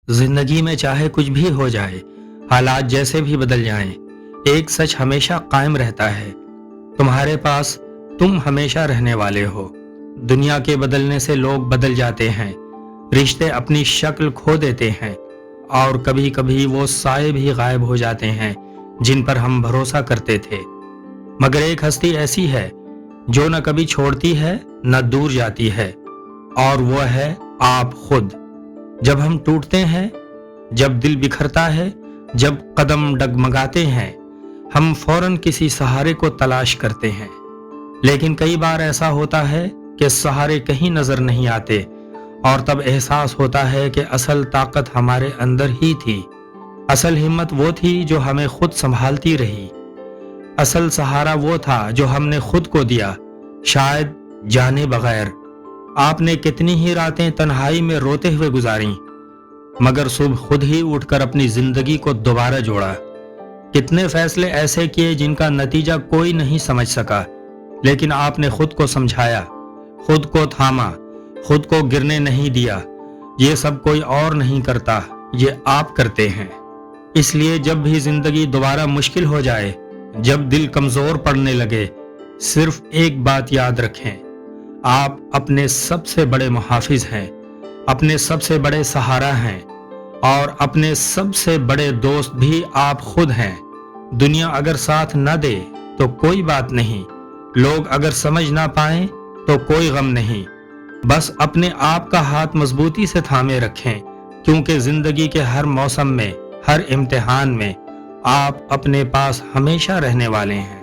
जिंदगी में चाहे कुछ भी हो जाए, हालात जैसे भी बदल जाएं, एक सच हमेशा कायम रहता है। तुम्हारे पास तुम हमेशा रहने वाले हो। दुनिया के बदलने से लोग बदल जाते हैं, रिश्ते अपनी शक्ल खो देते हैं और कभी कभी वो साए भी गायब हो जाते हैं जिन पर हम भरोसा करते थे। मगर एक हस्ती ऐसी है जो न कभी छोड़ती है न दूर जाती है, और वो है आप खुद। जब हम टूटते हैं, जब दिल बिखरता है, जब कदम डगमगाते हैं, हम फौरन किसी सहारे को तलाश करते हैं। लेकिन कई बार ऐसा होता है कि सहारे कहीं नजर नहीं आते, और तब एहसास होता है कि असल ताकत हमारे अंदर ही थी। असल हिम्मत वो थी जो हमें खुद संभालती रही। असल सहारा वो था जो हमने खुद को दिया, शायद जाने बगैर। आपने कितनी ही रातें तन्हाई में रोते हुए गुजारी, मगर सुबह खुद ही उठकर अपनी जिंदगी को दोबारा जोड़ा। कितने फैसले ऐसे किए जिनका नतीजा कोई नहीं समझ सका, लेकिन आपने खुद को समझाया, खुद को थामा, खुद को गिरने नहीं दिया। ये सब कोई और नहीं करता, ये आप करते हैं। इसलिए जब भी जिंदगी दोबारा मुश्किल हो जाए, जब दिल कमजोर पड़ने लगे, सिर्फ एक बात याद रखें, आप अपने सबसे बड़े मुहाफिज हैं, अपने सबसे बड़े सहारा हैं, और अपने सबसे बड़े दोस्त भी आप खुद हैं। दुनिया अगर साथ न दे तो कोई बात नहीं, लोग अगर समझ ना पाएं तो कोई गम नहीं। बस अपने आप का हाथ मजबूती से थामे रखें, क्योंकि जिंदगी के हर मौसम में, हर इम्तिहान में आप अपने पास हमेशा रहने वाले हैं।